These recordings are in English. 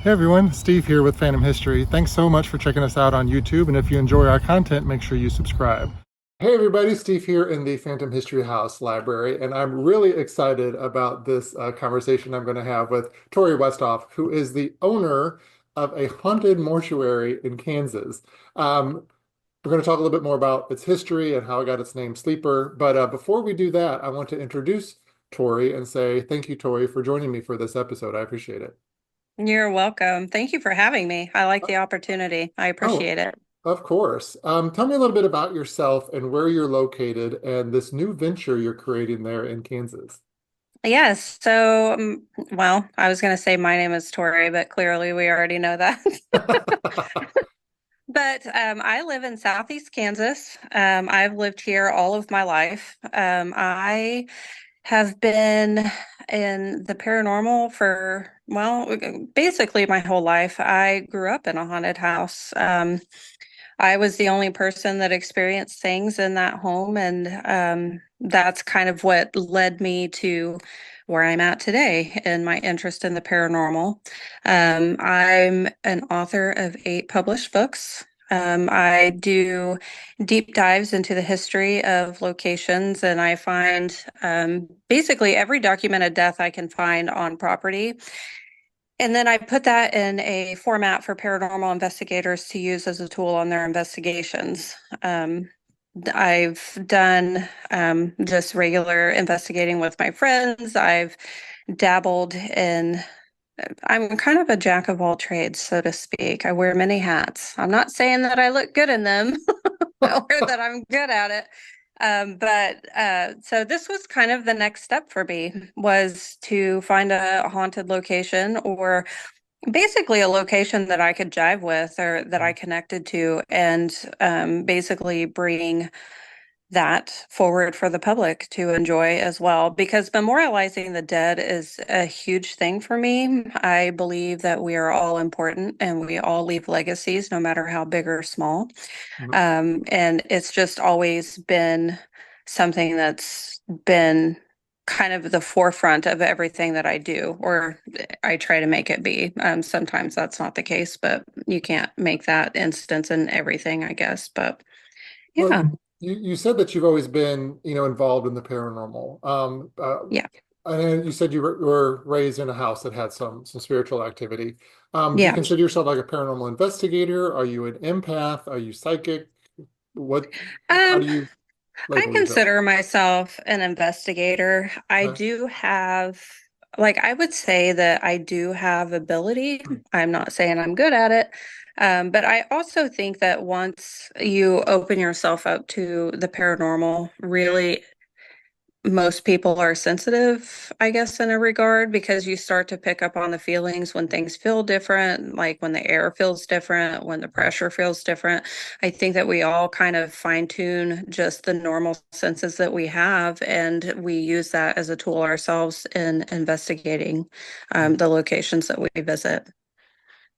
Hey everyone, Steve here with Phantom History. Thanks so much for checking us out on YouTube, and if you enjoy our content, make sure you subscribe. Hey everybody, Steve here in the Phantom History House Library, and I'm really excited about this conversation I'm going to have with Tory Westhoff, who is the owner of a haunted mortuary in Kansas. We're going to talk a little bit more about its history and how it got its name Sleeper, but before we do that, I want to introduce Tory and say thank you, Tory, for joining me for this episode. I appreciate it. You're welcome. Thank you for having me. I like the opportunity. I Oh, appreciate it. of course. Tell me a little bit about yourself and where you're located and this new venture you're creating there in Kansas. Yes. So, well, I was going to say my name is Tori, but clearly we already know that. But I live in Southeast Kansas. I've lived here all of my life. I have been in the paranormal for, well, basically my whole life. I grew up in a haunted house. I was the only person that experienced things in that home, and that's kind of what led me to where I'm at today and my interest in the paranormal. I'm an author of 8 published books. I do deep dives into the history of locations, and I find basically every documented death I can find on property, and then I put that in a format for paranormal investigators to use as a tool on their investigations. I've done just regular investigating with my friends. I've dabbled in, I'm kind of a jack of all trades, so to speak. I wear many hats. I'm not saying that I look good in them or that I'm good at it. But so this was kind of the next step for me, was to find a haunted location, or basically a location that I could jive with or that I connected to, and basically bring that forward for the public to enjoy as well. Because memorializing the dead is a huge thing for me. I believe that we are all important and we all leave legacies, no matter how big or small. Mhm. And it's just always been something that's been kind of the forefront of everything that I do, or I try to make it be. Sometimes that's not the case, but you can't make that instance in everything, I guess. But Well, yeah, you said that you've always been, involved in the paranormal. yeah, And you said you were raised in a house that had some spiritual activity. Do you yeah. consider yourself like a paranormal investigator? Are you an empath? Are you psychic? What, how Um, do you I label yourself? consider myself an investigator. I Okay. do have, like, I would say that I do have ability. I'm not saying I'm good at it. But I also think that once you open yourself up to the paranormal, really, most people are sensitive, I guess, in a regard, because you start to pick up on the feelings when things feel different, like when the air feels different, when the pressure feels different. I think that we all kind of fine tune just the normal senses that we have, and we use that as a tool ourselves in investigating the locations that we visit.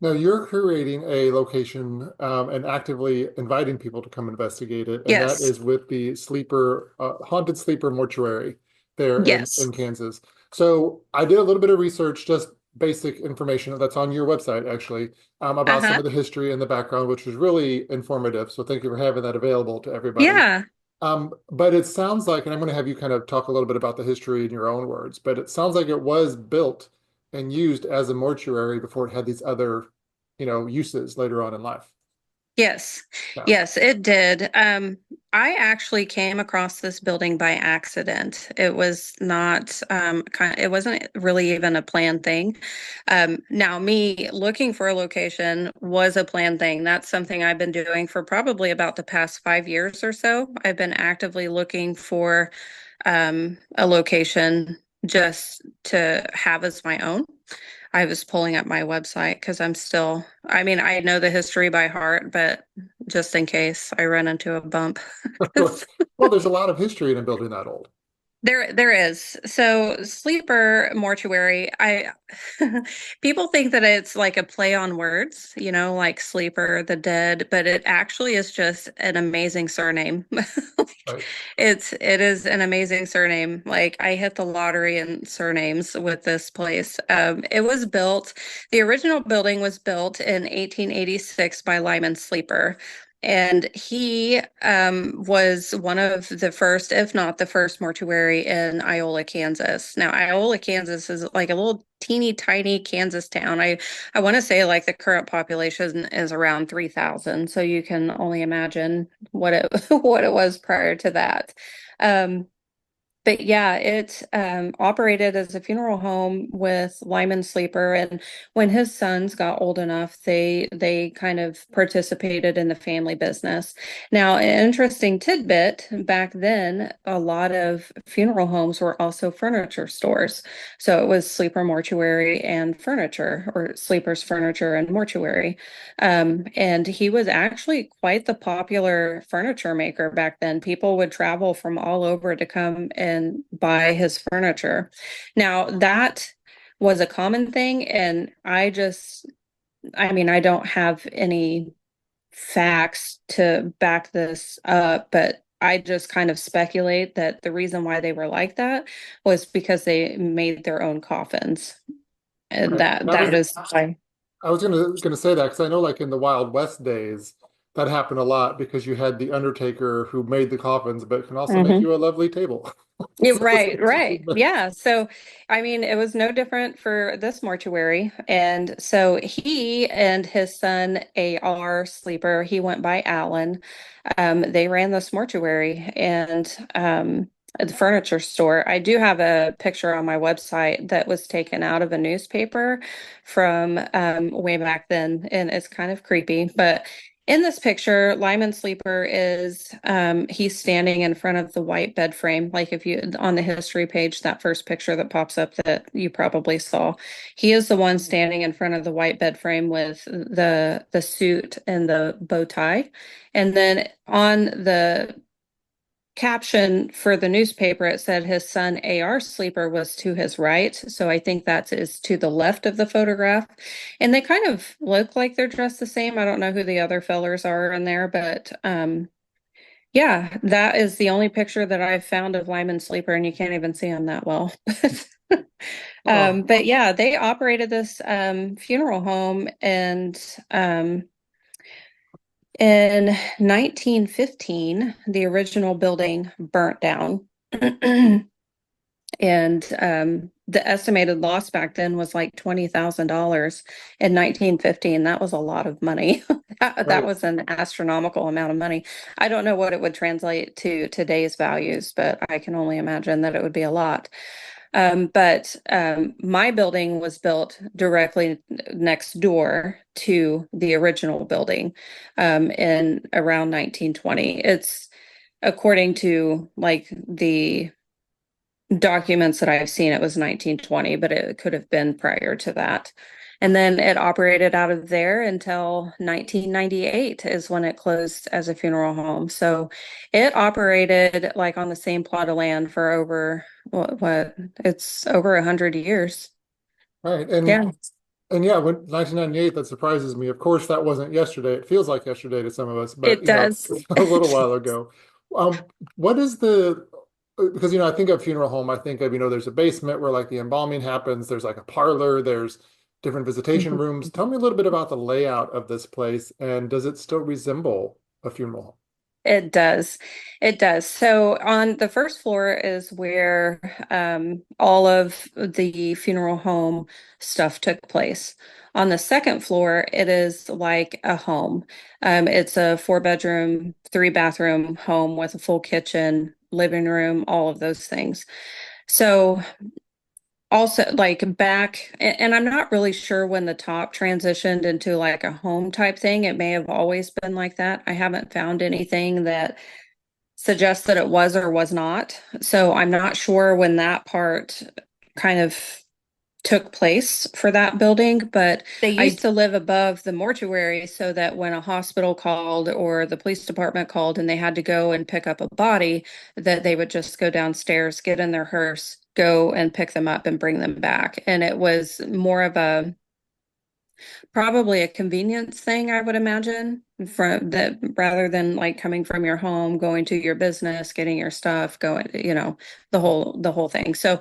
Now you're creating a location and actively inviting people to come investigate it, and that Yes. is with the sleeper, haunted sleeper mortuary there Yes. in Kansas. So I did a little bit of research, just basic information that's on your website actually, about some Uh-huh. of the history and the background, which was really informative. So thank you for having that available to everybody. Yeah. But it sounds like, and I'm going to have you kind of talk a little bit about the history in your own words, but it sounds like it was built and used as a mortuary before it had these other, uses later on in life. Yes, Yeah. yes, it did. I actually came across this building by accident. It was not it wasn't really even a planned thing. Now me looking for a location was a planned thing. That's something I've been doing for probably about the past 5 years or so. I've been actively looking for a location just to have as my own. I was pulling up my website because I mean, I know the history by heart, but just in case I run into a bump. 'Cause- Well, there's a lot of history in a building that old. There is. So sleeper mortuary, I people think that it's like a play on words, like sleeper, the dead, but it actually is just an amazing surname. Like, Right. it is an amazing surname. Like I hit the lottery in surnames with this place. The original building was built in 1886 by Lyman Sleeper. And he was one of the first, if not the first, mortuary in Iola, Kansas. Now, Iola, Kansas is like a little teeny tiny Kansas town. I want to say like the current population is around 3,000. So you can only imagine what it what it was prior to that. Um, but yeah, it operated as a funeral home with Lyman Sleeper, and when his sons got old enough, they kind of participated in the family business. Now, an interesting tidbit, back then, a lot of funeral homes were also furniture stores. So it was Sleeper Mortuary and Furniture, or Sleeper's Furniture and Mortuary. And he was actually quite the popular furniture maker back then. People would travel from all over to come and buy his furniture. Now, that was a common thing, and I mean, I don't have any facts to back this up, but I just kind of speculate that the reason why they were like that was because they made their own coffins. And Right. that is why. I was gonna say that because I know like in the Wild West days that happened a lot because you had the undertaker who made the coffins, but can also make Mhm. you a lovely table. Yeah, So right, right. Yeah. So, I mean, it was no different for this mortuary. And so he and his son, A.R. Sleeper, he went by Alan. They ran this mortuary and the furniture store. I do have a picture on my website that was taken out of a newspaper from way back then, and it's kind of creepy. But in this picture, Lyman Sleeper is he's standing in front of the white bed frame. Like if you on the history page, that first picture that pops up that you probably saw, he is the one standing in front of the white bed frame with the suit and the bow tie. And then on the caption for the newspaper, it said his son A.R. Sleeper was to his right. So I think that is to the left of the photograph. And they kind of look like they're dressed the same. I don't know who the other fellers are in there, but yeah, that is the only picture that I've found of Lyman Sleeper, and you can't even see him that well. Oh, But yeah, they operated this funeral home, and in 1915, the original building burnt down. And the estimated loss back then was like $20,000 in 1915. That was a lot of money. That right. was an astronomical amount of money. I don't know what it would translate to today's values, but I can only imagine that it would be a lot. But my building was built directly next door to the original building in around 1920. It's according to like the documents that I've seen, it was 1920, but it could have been prior to that. And then it operated out of there until 1998 is when it closed as a funeral home. So it operated like on the same plot of land for over what it's over 100 years. Right. Yeah, And yeah, when 1998, that surprises me. Of course, that wasn't yesterday. It feels like yesterday to some of us, but it does. it's a little while ago. Um, what is because I think of funeral home, I think of, there's a basement where like the embalming happens, there's like a parlor, there's different visitation rooms. Tell me a little bit about the layout of this place, and does it still resemble a funeral home? It does. It does. So on the first floor is where all of the funeral home stuff took place. On the second floor, it is like a home. It's a four-bedroom, three-bathroom home with a full kitchen, living room, all of those things. So also like back, and I'm not really sure when the top transitioned into like a home type thing. It may have always been like that. I haven't found anything that suggests that it was or was not. So I'm not sure when that part kind of took place for that building, but they I used to live above the mortuary so that when a hospital called or the police department called and they had to go and pick up a body, that they would just go downstairs, get in their hearse, go and pick them up and bring them back. And it was more of a probably a convenience thing, I would imagine, from that rather than like coming from your home, going to your business, getting your stuff, going, the whole thing. So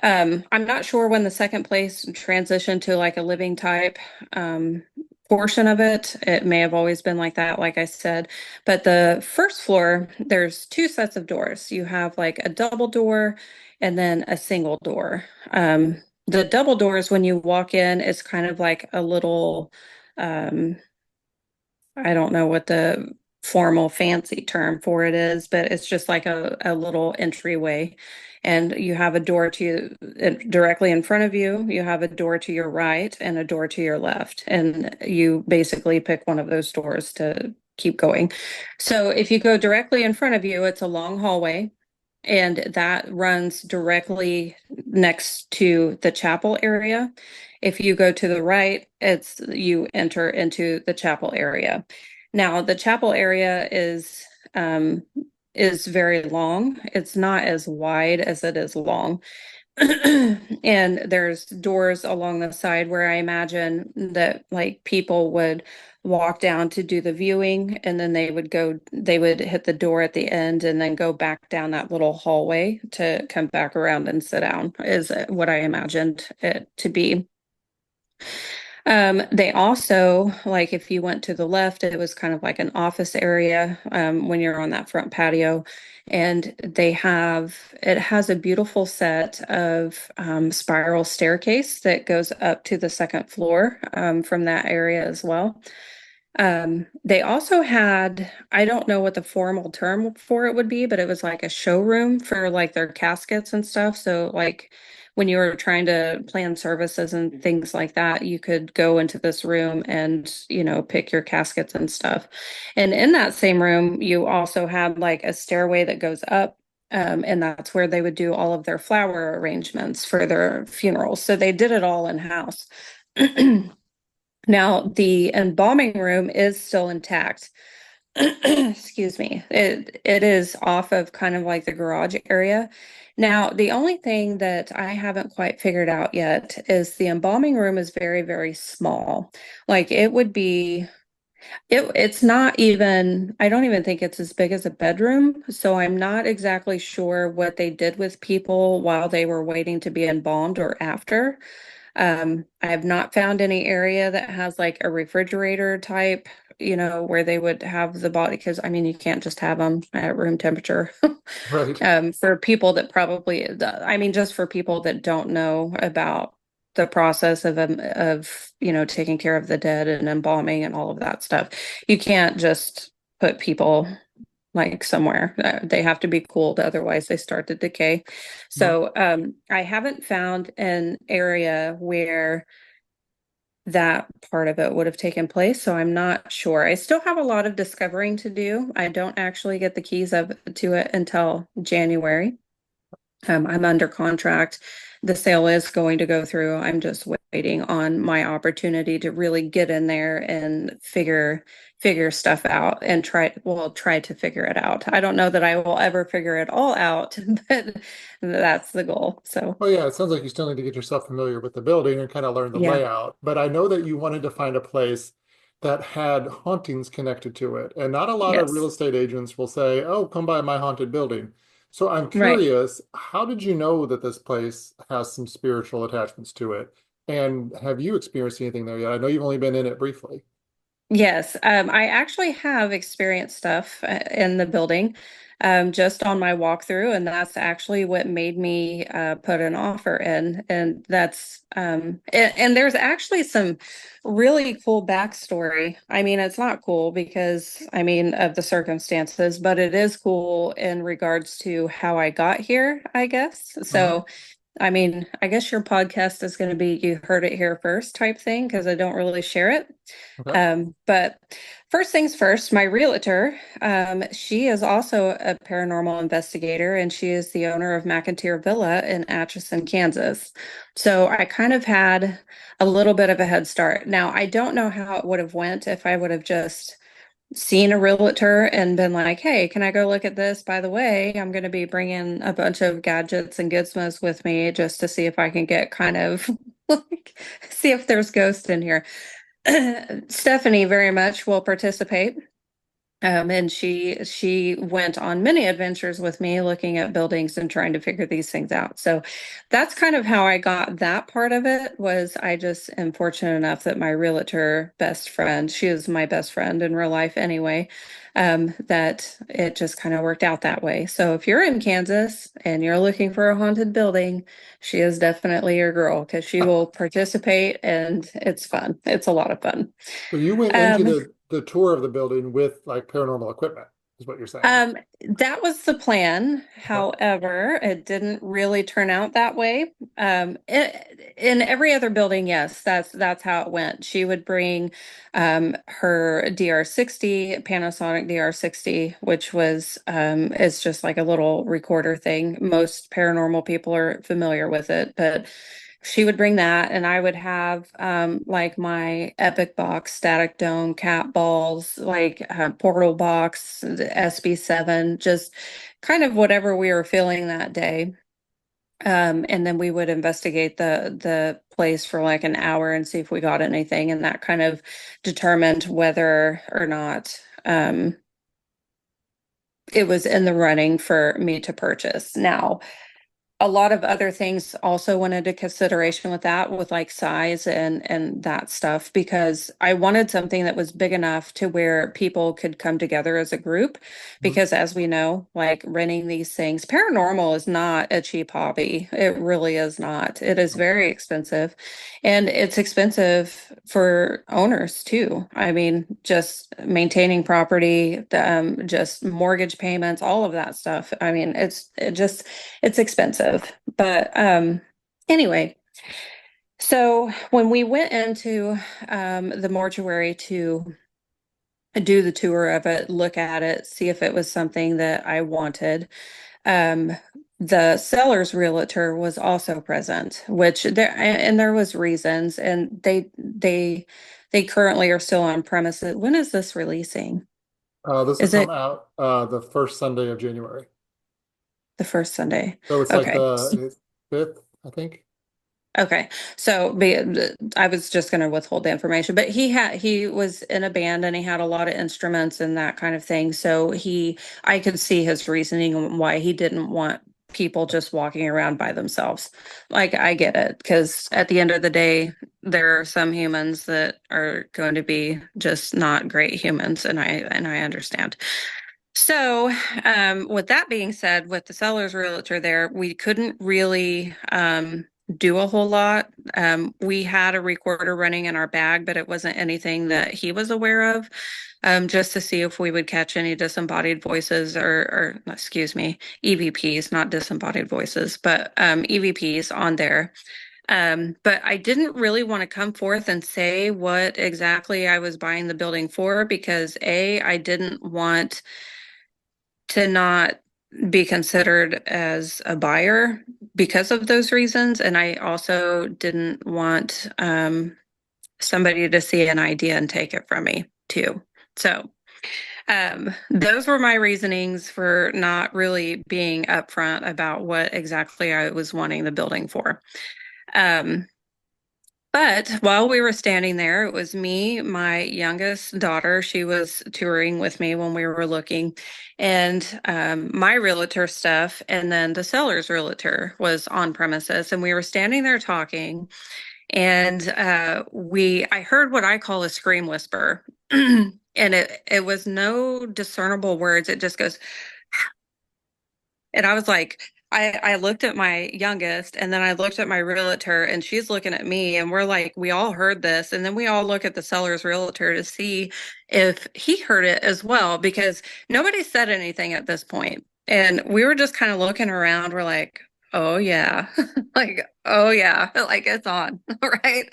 I'm not sure when the second place transitioned to like a living type um, portion of it. It may have always been like that, like I said. But the first floor, there's two sets of doors. You have like a double door and then a single door. The double doors, when you walk in, is kind of like a little um, I don't know what the formal fancy term for it is, but it's just like a little entryway. And you have a door to directly in front of you, you have a door to your right and a door to your left. And you basically pick one of those doors to keep going. So if you go directly in front of you, it's a long hallway. And that runs directly next to the chapel area. If you go to the right, it's you enter into the chapel area. Now, the chapel area is very long. It's not as wide as it is long. And there's doors along the side where I imagine that like people would walk down to do the viewing and then they would hit the door at the end and then go back down that little hallway to come back around and sit down, is what I imagined it to be. They also, like if you went to the left, it was kind of like an office area when you're on that front patio. And it has a beautiful set of spiral staircase that goes up to the second floor from that area as well. They also had, I don't know what the formal term for it would be, but it was like a showroom for like their caskets and stuff. So like when you were trying to plan services and things like that, you could go into this room and, pick your caskets and stuff. And in that same room, you also had like a stairway that goes up. And that's where they would do all of their flower arrangements for their funerals. So they did it all in-house. Now, the embalming room is still intact. Excuse me. It is off of kind of like the garage area. Now, the only thing that I haven't quite figured out yet is the embalming room is very, very small. Like it's not even, I don't even think it's as big as a bedroom. So I'm not exactly sure what they did with people while they were waiting to be embalmed or after. I have not found any area that has like a refrigerator type, where they would have the body, because I mean, you can't just have them at room temperature. right. For people that I mean, just for people that don't know about the process of taking care of the dead and embalming and all of that stuff. You can't just put people like somewhere. They have to be cooled, otherwise they start to decay. Right. So I haven't found an area where that part of it would have taken place. So I'm not sure. I still have a lot of discovering to do. I don't actually get the keys to it until January. I'm under contract. The sale is going to go through. I'm just waiting on my opportunity to really get in there and figure stuff out and try to figure it out. I don't know that I will ever figure it all out, but that's the goal. So, Well, yeah, it sounds like you still need to get yourself familiar with the building and kind of learn the yeah. layout. But I know that you wanted to find a place that had hauntings connected to it. And not a lot of real Yes. estate agents will say, oh, come by my haunted building. So I'm Right. curious, how did you know that this place has some spiritual attachments to it? And have you experienced anything there yet? I know you've only been in it briefly. Yes, I actually have experienced stuff in the building just on my walkthrough, and that's actually what made me put an offer in. And and there's actually some really cool backstory. I mean, it's not cool because I mean of the circumstances, but it is cool in regards to how I got here, I guess. Hmm. So I mean, I guess your podcast is going to be you heard it here first type thing because I don't really share it. Okay. But first things first, my realtor, she is also a paranormal investigator and she is the owner of McIntyre Villa in Atchison, Kansas. So I kind of had a little bit of a head start. Now, I don't know how it would have went if I would have just seen a realtor and been like, hey, can I go look at this? By the way, I'm going to be bringing a bunch of gadgets and gizmos with me just to see if I can get kind of like, see if there's ghosts in here. Stephanie very much will participate. And she went on many adventures with me looking at buildings and trying to figure these things out. So that's kind of how I got that part of it was I just am fortunate enough that my realtor best friend, she is my best friend in real life anyway, that it just kind of worked out that way. So if you're in Kansas and you're looking for a haunted building, she is definitely your girl because she will participate and it's fun. It's a lot of fun. So you went into Um, the tour of the building with like paranormal equipment, is what you're saying. Um, that was the plan. Okay. However, it didn't really turn out that way. In every other building, yes, that's how it went. She would bring her DR60, Panasonic DR60, which was it's just like a little recorder thing. Most paranormal people are familiar with it, but she would bring that and I would have like my Epic box, static dome, cat balls, like portal box, the SB7, just kind of whatever we were feeling that day. And then we would investigate the place for like an hour and see if we got anything, and that kind of determined whether or not it was in the running for me to purchase. Now, a lot of other things also went into consideration with that, with like size and that stuff, because I wanted something that was big enough to where people could come together as a group. Mhm. Because as we know, like renting these things, paranormal is not a cheap hobby. It really is not. It is very expensive, and it's expensive for owners too. I mean, just maintaining property, just mortgage payments, all of that stuff. I mean, it's expensive. But anyway, so when we went into the mortuary to do the tour of it, look at it, see if it was something that I wanted, um, the seller's realtor was also present, which there and there was reasons, and they currently are still on premises. When is this releasing? This will Is come it out the first Sunday of January. the first Sunday? So it's like Okay. the fifth, I think. Okay. So I was just going to withhold the information, but he was in a band and he had a lot of instruments and that kind of thing. So I could see his reasoning on why he didn't want people just walking around by themselves. Like I get it, because at the end of the day, there are some humans that are going to be just not great humans, and I understand. So, with that being said, with the seller's realtor there, we couldn't really do a whole lot. We had a recorder running in our bag, but it wasn't anything that he was aware of, just to see if we would catch any disembodied voices or excuse me, EVPs, not disembodied voices, but EVPs on there. But I didn't really want to come forth and say what exactly I was buying the building for because I didn't want to not be considered as a buyer because of those reasons. And I also didn't want somebody to see an idea and take it from me too. So those were my reasonings for not really being upfront about what exactly I was wanting the building for. Um, but while we were standing there, it was me, my youngest daughter. She was touring with me when we were looking, and my realtor stuff, and then the seller's realtor was on premises, and we were standing there talking, and I heard what I call a scream whisper, and it was no discernible words. It just goes, and I was like, I looked at my youngest and then I looked at my realtor and she's looking at me and we're like, we all heard this. And then we all look at the seller's realtor to see if he heard it as well, because nobody said anything at this point. And we were just kind of looking around. We're like, oh yeah. Like, oh yeah, like it's on, right?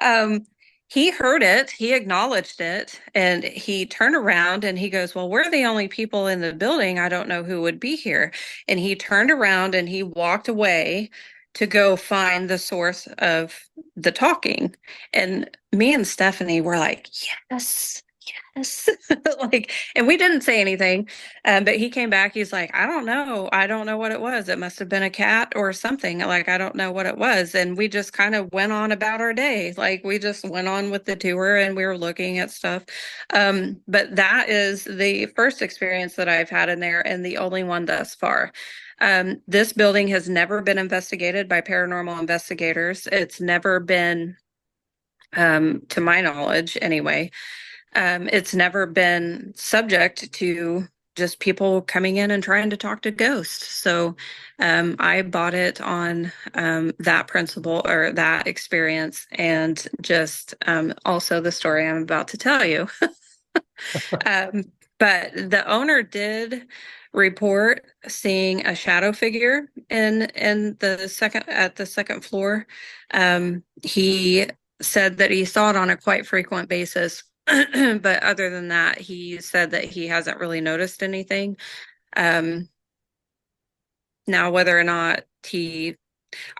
Um, he heard it, he acknowledged it, and he turned around and he goes, "Well, we're the only people in the building. I don't know who would be here." And he turned around and he walked away to go find the source of the talking. And me and Stephanie were like, "Yes, yes." Like, and we didn't say anything. But he came back, he's like, "I don't know. I don't know what it was. It must have been a cat or something. Like, I don't know what it was." And we just kind of went on about our day. Like, we just went on with the tour and we were looking at stuff. But that is the first experience that I've had in there and the only one thus far. This building has never been investigated by paranormal investigators. It's never been, to my knowledge anyway, it's never been subject to just people coming in and trying to talk to ghosts. So I bought it on that principle or that experience and just also the story I'm about to tell you. Um, but the owner did report seeing a shadow figure in the second floor. He said that he saw it on a quite frequent basis, but other than that, he said that he hasn't really noticed anything. Um, Now, whether or not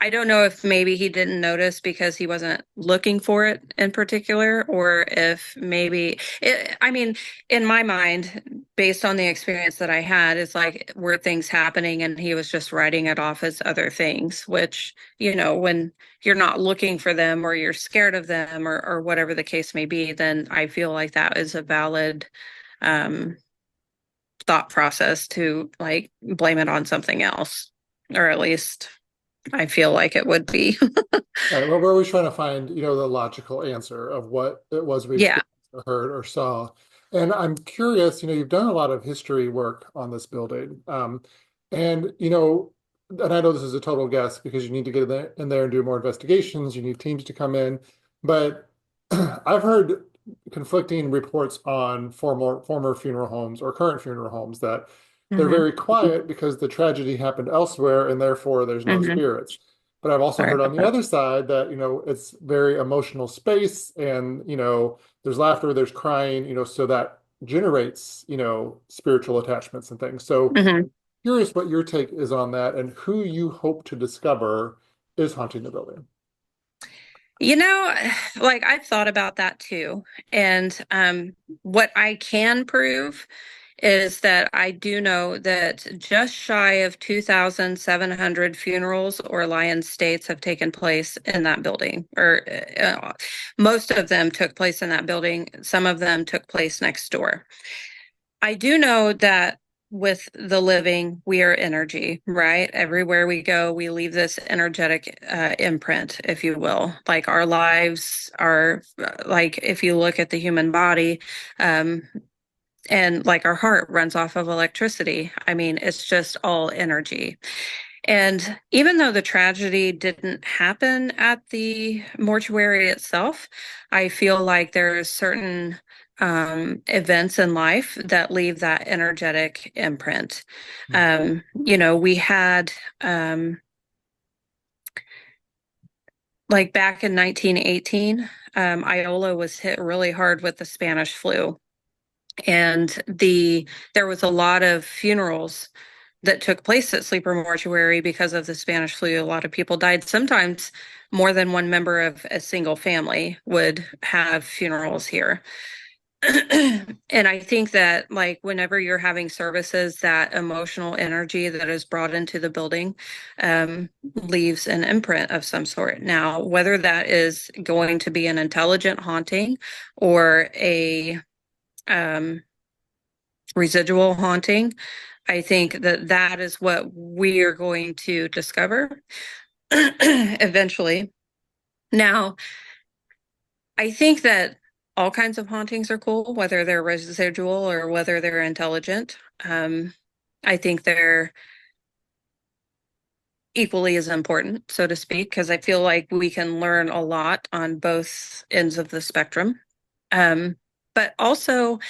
I don't know if maybe he didn't notice because he wasn't looking for it in particular, or if maybe I mean, in my mind, based on the experience that I had, it's like were things happening and he was just writing it off as other things, which, when you're not looking for them or you're scared of them or whatever the case may be, then I feel like that is a valid um, thought process to like blame it on something else, or at least I feel like it would be. Right. Well, we're always trying to find, the logical answer of what it was we Yeah. experienced or heard or saw. And I'm curious, you've done a lot of history work on this building. And, and I know this is a total guess because you need to get in there and do more investigations. You need teams to come in. But I've heard conflicting reports on former funeral homes or current funeral homes that they're Hmm. very quiet because the tragedy happened elsewhere and therefore there's no Hmm. spirits. But I've also Sorry heard on about the that. other side that, it's very emotional space and, there's laughter, there's crying, so that generates, spiritual attachments and things. So Hmm. curious what your take is on that and who you hope to discover is haunting the building. You know, like I've thought about that too. And what I can prove is that I do know that just shy of 2,700 funerals or lion states have taken place in that building, or most of them took place in that building. Some of them took place next door. I do know that with the living, we are energy, right? Everywhere we go, we leave this energetic imprint, if you will. Like our lives are, like if you look at the human body, um, and like our heart runs off of electricity. I mean, it's just all energy. And even though the tragedy didn't happen at the mortuary itself, I feel like there are certain events in life that leave that energetic imprint. We had like back in 1918, Iola was hit really hard with the Spanish flu, and there was a lot of funerals that took place at Sleeper Mortuary because of the Spanish flu. A lot of people died. Sometimes more than one member of a single family would have funerals here. And I think that like whenever you're having services, that emotional energy that is brought into the building leaves an imprint of some sort. Now, whether that is going to be an intelligent haunting or a um, residual haunting, I think that that is what we are going to discover eventually. Now, I think that all kinds of hauntings are cool, whether they're residual or whether they're intelligent. I think they're equally as important, so to speak, because I feel like we can learn a lot on both ends of the spectrum. But also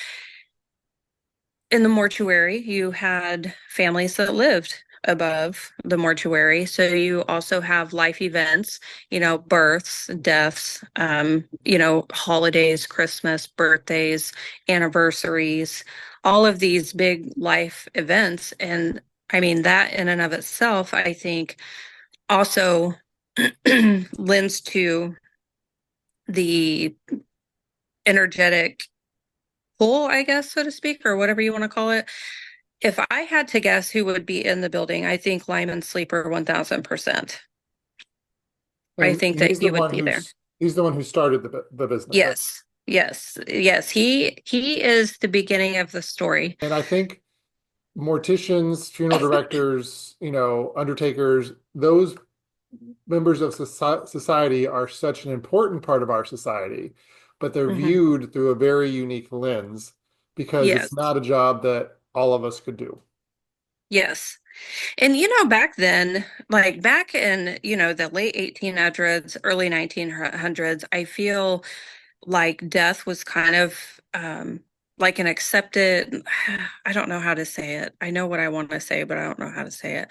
in the mortuary, you had families that lived. above the mortuary. So you also have life events, births, deaths, holidays, Christmas, birthdays, anniversaries, all of these big life events. And I mean, that in and of itself, I think also lends to the energetic pull, I guess, so to speak, or whatever you want to call it. If I had to guess who would be in the building, I think Lyman Sleeper 1000%. I And think that he would be there. he's the one who started the business. Yes. Yes. Yes. He is the beginning of the story. And I think morticians, funeral directors, undertakers, those members of society are such an important part of our society, but they're Hmm. viewed through a very unique lens because it's Yes. not a job that all of us could do. Yes. And back then, like back in, the late 1800s, early 1900s, I feel like death was kind of like an accepted, I don't know how to say it. I know what I want to say, but I don't know how to say it.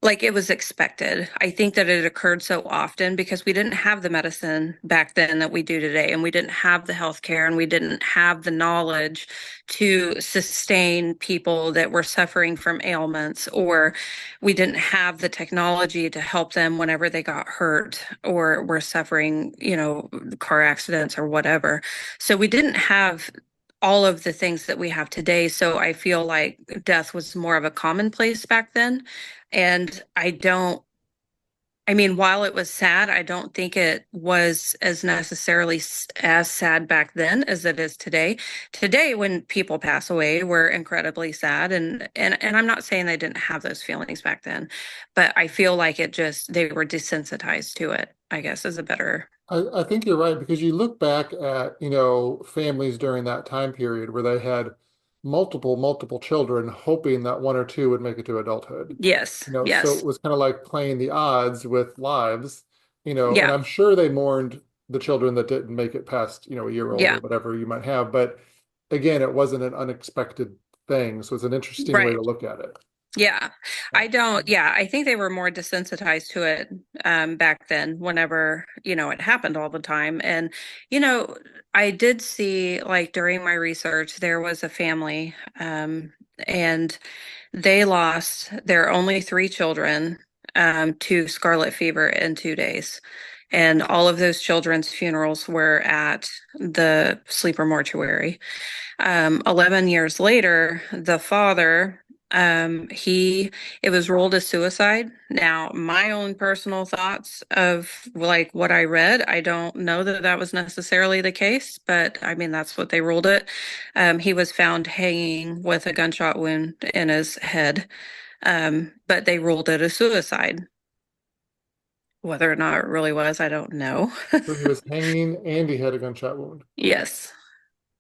Like it was expected. I think that it occurred so often because we didn't have the medicine back then that we do today, and we didn't have the healthcare, and we didn't have the knowledge to sustain people that were suffering from ailments, or we didn't have the technology to help them whenever they got hurt or were suffering, car accidents or whatever. So we didn't have all of the things that we have today. So I feel like death was more of a commonplace back then. And I mean, while it was sad, I don't think it was as necessarily as sad back then as it is today. Today, when people pass away, we're incredibly sad. And I'm not saying they didn't have those feelings back then, but I feel like they were desensitized to it, I guess is a better. I think you're right because you look back at, families during that time period where they had multiple children hoping that one or two would make it to adulthood. Yes, So it yes. was kind of like playing the odds with lives, and Yeah, I'm sure they mourned the children that didn't make it past, a year old or yeah, whatever you might have. But again, it wasn't an unexpected thing. So it's an interesting way to right. look at it. Yeah, Yeah. yeah, I think they were more desensitized to it back then whenever, it happened all the time. And, you know, I did see like during my research, there was a family and they lost their only three children to scarlet fever in 2 days. And all of those children's funerals were at the sleeper mortuary. 11 years later, the father, it was ruled as suicide. Now, my own personal thoughts of like what I read, I don't know that that was necessarily the case, but I mean, that's what they ruled it. He was found hanging with a gunshot wound in his head, but they ruled it a suicide. Whether or not it really was, I don't know. So he was hanging and he had a gunshot wound. Yes,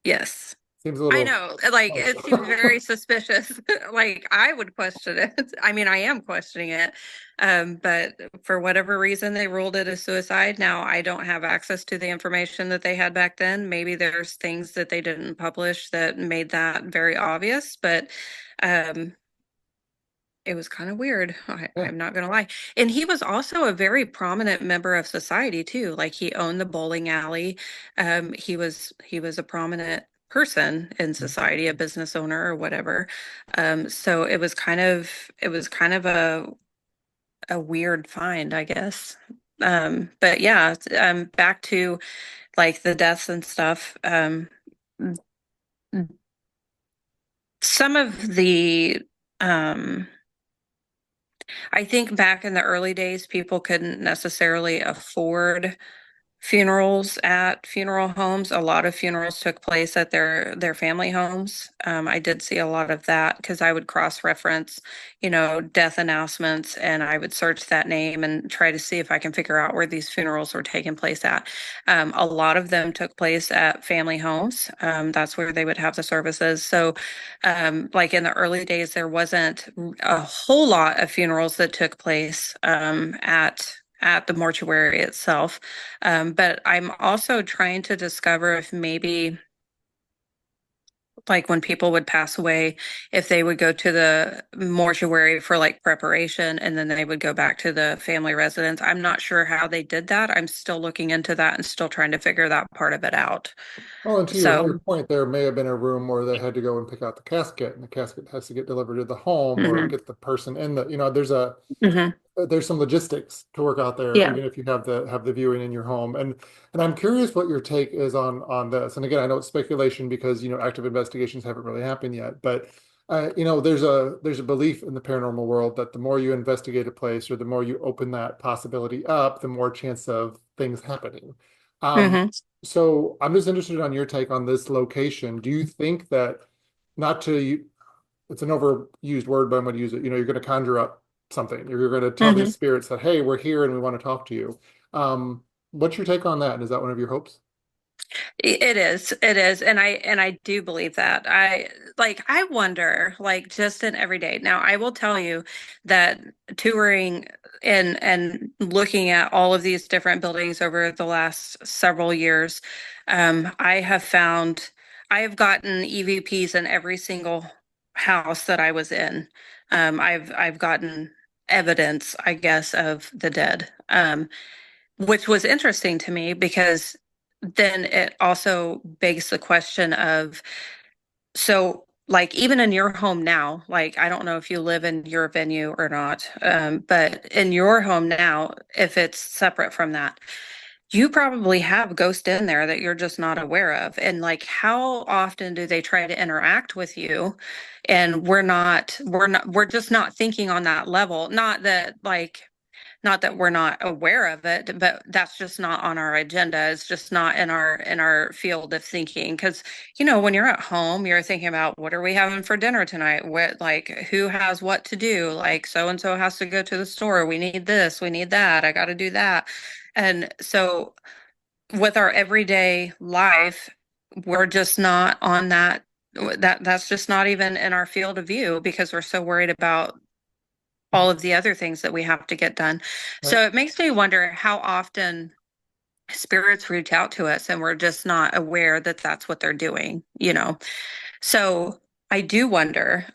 yes. Seems a I little know, like harsh. it seems very suspicious. Like I would question it. I mean, I am questioning it. But for whatever reason, they ruled it a suicide. Now, I don't have access to the information that they had back then. Maybe there's things that they didn't publish that made that very obvious, but um, it was kind of weird. Yeah. I'm not gonna lie. And he was also a very prominent member of society too. Like he owned the bowling alley. He was a prominent person in society, a business owner or whatever. So it was kind of a weird find, I guess. But yeah, back to like the deaths and stuff. Some of the I think back in the early days, people couldn't necessarily afford funerals at funeral homes. A lot of funerals took place at their family homes. I did see a lot of that because I would cross-reference, death announcements, and I would search that name and try to see if I can figure out where these funerals were taking place at. A lot of them took place at family homes. That's where they would have the services. So, like in the early days, there wasn't a whole lot of funerals that took place at the mortuary itself. But I'm also trying to discover if maybe like when people would pass away, if they would go to the mortuary for like preparation and then they would go back to the family residence. I'm not sure how they did that. I'm still looking into that and still trying to figure that part of it out. Well, and to your So, point, there may have been a room where they had to go and pick out the casket, and the casket has to get delivered to the home or hmm get the person in the, hmm there's some logistics to work out there, yeah. even if you have the viewing in your home. And I'm curious what your take is on this. And again, I know it's speculation because active investigations haven't really happened yet, but there's a belief in the paranormal world that the more you investigate a place or the more you open that possibility up, the more chance of things happening. Um, hmm so I'm just interested on your take on this location. Do you think that not to it's an overused word, but I'm going to use it. You're going to conjure up something. You're going to tell these hmm spirits that, hey, we're here and we want to talk to you. What's your take on that? Is that one of your hopes? It is. It is. And I do believe that. I wonder, like just in every day. Now, I will tell you that touring and looking at all of these different buildings over the last several years, I have gotten EVPs in every single house that I was in. I've gotten evidence, I guess, of the dead. Which was interesting to me because then it also begs the question of so like even in your home now, like I don't know if you live in your venue or not, but in your home now, if it's separate from that, you probably have ghosts in there that you're just not aware of. And like how often do they try to interact with you? And we're just not thinking on that level. Not that we're not aware of it, but that's just not on our agenda. It's just not in our field of thinking. Because when you're at home, you're thinking about what are we having for dinner tonight? What like who has what to do? Like so and so has to go to the store. We need this. We need that. I got to do that. And so with our everyday life, we're just not on that's just not even in our field of view because we're so worried about all of the other things that we have to get done. Right. So it makes me wonder how often spirits reach out to us and we're just not aware that that's what they're doing. So I do wonder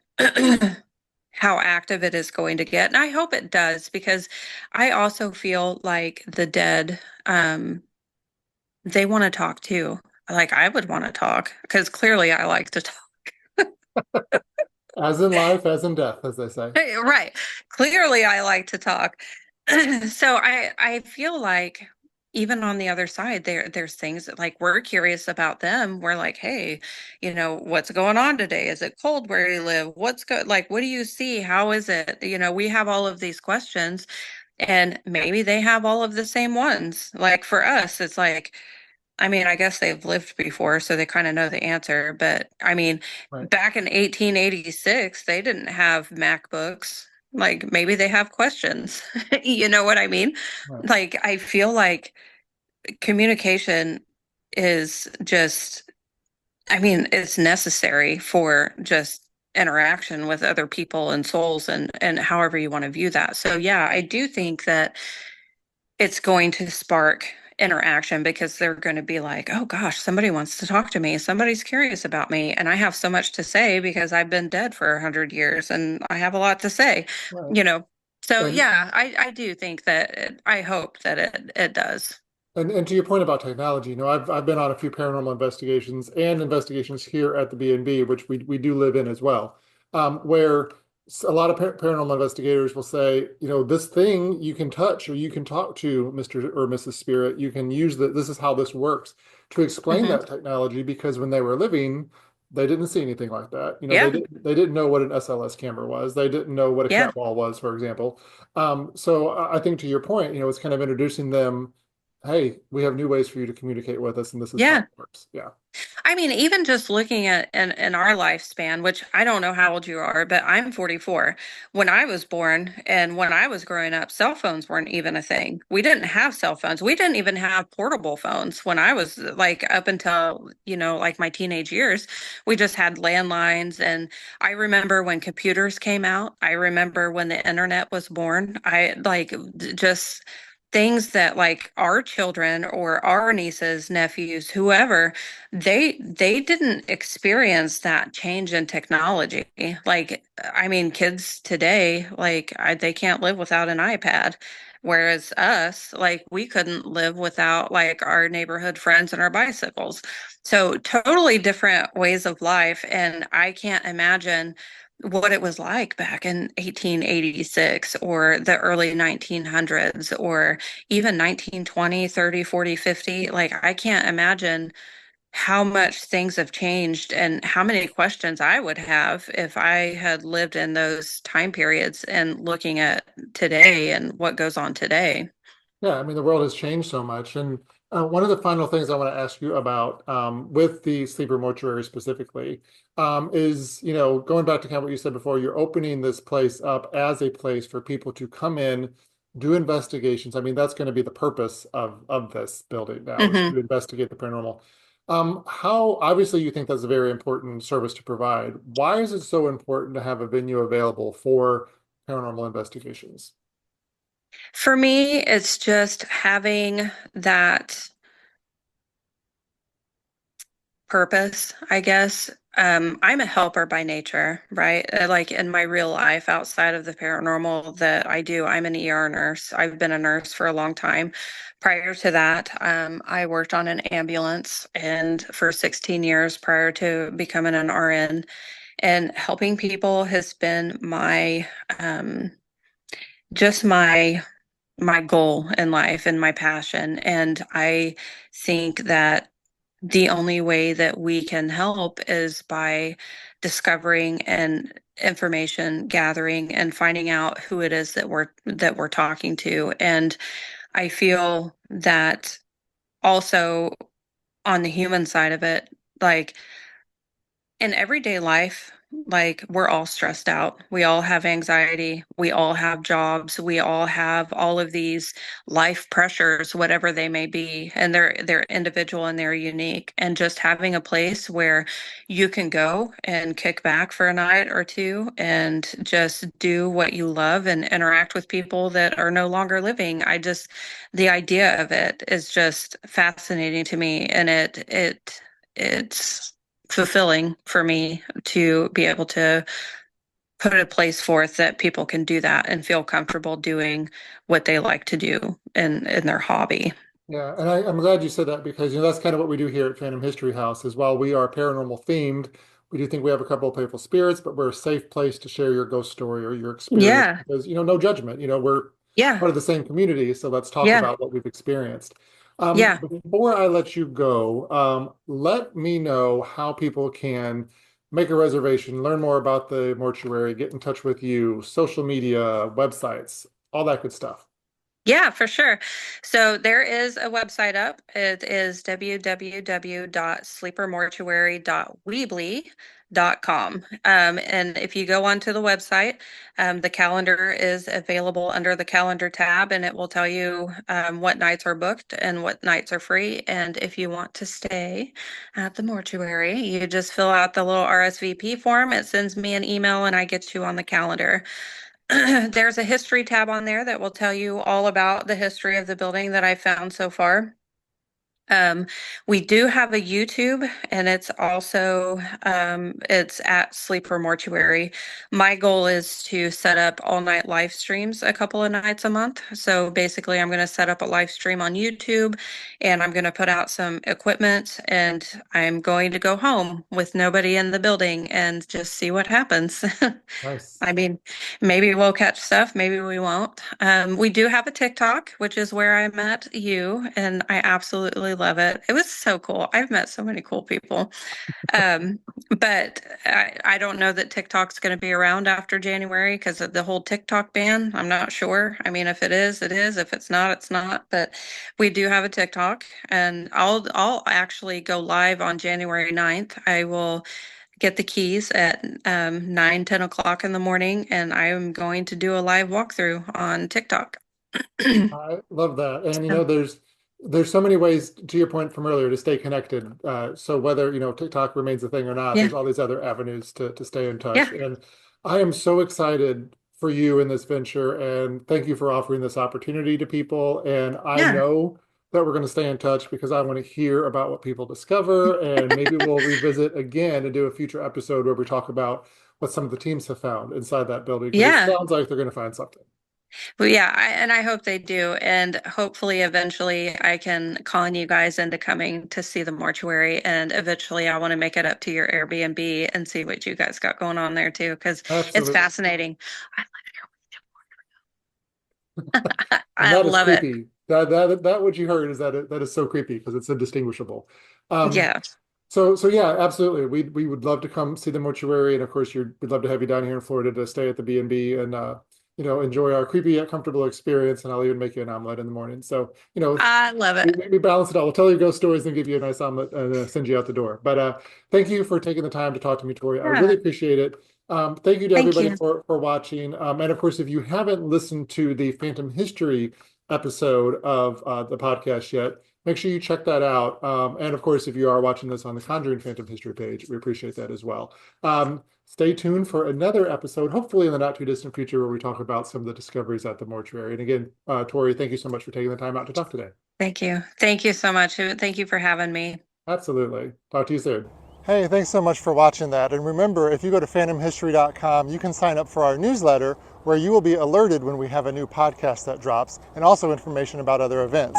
how active it is going to get. And I hope it does because I also feel like the dead, they want to talk too. Like I would want to talk because clearly I like to talk. As in life, as in death, as they say. Right. Clearly I like to talk. So I feel like even on the other side there's things that like we're curious about them. We're like, "Hey, what's going on today? Is it cold where you live? What's good? Like what do you see? How is it?" We have all of these questions and maybe they have all of the same ones. Like for us, it's like I mean, I guess they've lived before, so they kind of know the answer. But I mean, Right. back in 1886, they didn't have MacBooks. Like maybe they have questions. You know what I mean? Right. Like I feel like communication is just, I mean, it's necessary for just interaction with other people and souls and however you want to view that. So yeah, I do think that it's going to spark interaction because they're going to be like, oh gosh, somebody wants to talk to me. Somebody's curious about me. And I have so much to say because I've been dead for 100 years and I have a lot to say, Right. you know. So And yeah, I do think that I hope that it does. And to your point about technology, I've been on a few paranormal investigations and investigations here at the B&B, which we do live in as well, where a lot of paranormal investigators will say, this thing you can touch or you can talk to Mr. or Mrs. Spirit. You can use this is how this works to explain Hmm. that technology because when they were living, they didn't see anything like that. Yeah. They didn't know what an SLS camera was. They didn't know what a Yeah. cat wall was, for example. So I think to your point, it's kind of introducing them, hey, we have new ways for you to communicate with us, and this is how it Yeah. works. Yeah. I mean, even just looking at in our lifespan, which I don't know how old you are, but I'm 44. When I was born and when I was growing up, cell phones weren't even a thing. We didn't have cell phones. We didn't even have portable phones when I was like up until, like my teenage years. We just had landlines. And I remember when computers came out. I remember when the internet was born. I like just things that like our children or our nieces, nephews, whoever, they didn't experience that change in technology. Like, I mean, kids today, like they can't live without an iPad. Whereas us, like we couldn't live without like our neighborhood friends and our bicycles. So totally different ways of life. And I can't imagine what it was like back in 1886 or the early 1900s or even 1920, 30, 40, 50. Like, I can't imagine how much things have changed and how many questions I would have if I had lived in those time periods and looking at today and what goes on today. Yeah, I mean, the world has changed so much. And one of the final things I want to ask you about with the sleeper mortuary specifically is, going back to kind of what you said before, you're opening this place up as a place for people to come in, do investigations. I mean, that's going to be the purpose of this building now is Hmm. to investigate the paranormal. How obviously you think that's a very important service to provide. Why is it so important to have a venue available for paranormal investigations? For me, it's just having that purpose, I guess. I'm a helper by nature, right? Like in my real life, outside of the paranormal that I do, I'm an ER nurse. I've been a nurse for a long time. Prior to that, I worked on an ambulance and for 16 years prior to becoming an RN. And helping people has been um, just my goal in life and my passion. And I think that the only way that we can help is by discovering and information gathering and finding out who it is that we're talking to. And I feel that also on the human side of it, like in everyday life, like we're all stressed out. We all have anxiety. We all have jobs. We all have all of these life pressures, whatever they may be, and they're individual and they're unique. And just having a place where you can go and kick back for a night or two and just do what you love and interact with people that are no longer living. The idea of it is just fascinating to me, and it's fulfilling for me to be able to put a place forth that people can do that and feel comfortable doing what they like to do in their hobby. Yeah, and I'm glad you said that because that's kind of what we do here at Phantom History House. Is while we are paranormal themed, we do think we have a couple of playful spirits, but we're a safe place to share your ghost story or your experience Yeah, because no judgment. We're yeah, part of the same community, so let's talk yeah, about what we've experienced. yeah. Before I let you go, let me know how people can make a reservation, learn more about the mortuary, get in touch with you, social media, websites, all that good stuff. Yeah, for sure. So there is a website up. It is www.sleepermortuary.weebly.com. And if you go onto the website, the calendar is available under the calendar tab, and it will tell you what nights are booked and what nights are free. And if you want to stay at the mortuary, you just fill out the little RSVP form. It sends me an email, and I get you on the calendar. There's a history tab on there that will tell you all about the history of the building that I found so far. Um, we do have a YouTube, and it's at Sleeper Mortuary. My goal is to set up all night live streams a couple of nights a month. So basically, I'm going to set up a live stream on YouTube, and I'm going to put out some equipment, and I'm going to go home with nobody in the building and just see what happens. Nice. I mean, maybe we'll catch stuff, maybe we won't. We do have a TikTok, which is where I met you, and I absolutely love it. It was so cool. I've met so many cool people. Um, but I don't know that TikTok's going to be around after January because of the whole TikTok ban. I'm not sure. I mean, if it is, it is. If it's not, it's not. But we do have a TikTok, and I'll actually go live on January 9th. I will get the keys at 9, 10 o'clock in the morning, and I'm going to do a live walkthrough on TikTok. I love that. And So, there's so many ways to your point from earlier to stay connected. So whether, TikTok remains a thing or not, yeah, there's all these other avenues to stay in touch. yeah. And I am so excited for you in this venture, and thank you for offering this opportunity to people. And I Yeah. know that we're going to stay in touch because I want to hear about what people discover, and maybe we'll revisit again and do a future episode where we talk about what some of the teams have found inside that building because it Yeah. sounds like they're going to find something. Well, yeah, and I hope they do. And hopefully, eventually, I can con you guys into coming to see the mortuary. And eventually, I want to make it up to your Airbnb and see what you guys got going on there too, because it's Absolutely. fascinating. I And I that is love it. creepy. That what you heard is that is so creepy because it's indistinguishable. Um, Yeah. so yeah, absolutely. We would love to come see the mortuary, and of course, we'd love to have you down here in Florida to stay at the B&B and enjoy our creepy yet comfortable experience. And I'll even make you an omelet in the morning. So I love we, it. we balance it all. We'll tell you ghost stories and give you a nice omelet and send you out the door. But thank you for taking the time to talk to me, Tori. I really Yeah. appreciate it. Thank you to Thank everybody you. for watching. And of course, if you haven't listened to the Phantom History episode of the podcast yet, make sure you check that out. And of course, if you are watching this on the Conjuring Phantom History page, we appreciate that as well. Stay tuned for another episode, hopefully in the not too distant future, where we talk about some of the discoveries at the mortuary. And again, Tori, thank you so much for taking the time out to talk today. Thank you. Thank you so much. Thank you for having me. Absolutely. Talk to you soon. Hey, thanks so much for watching that. And remember, if you go to phantomhistory.com, you can sign up for our newsletter where you will be alerted when we have a new podcast that drops and also information about other events.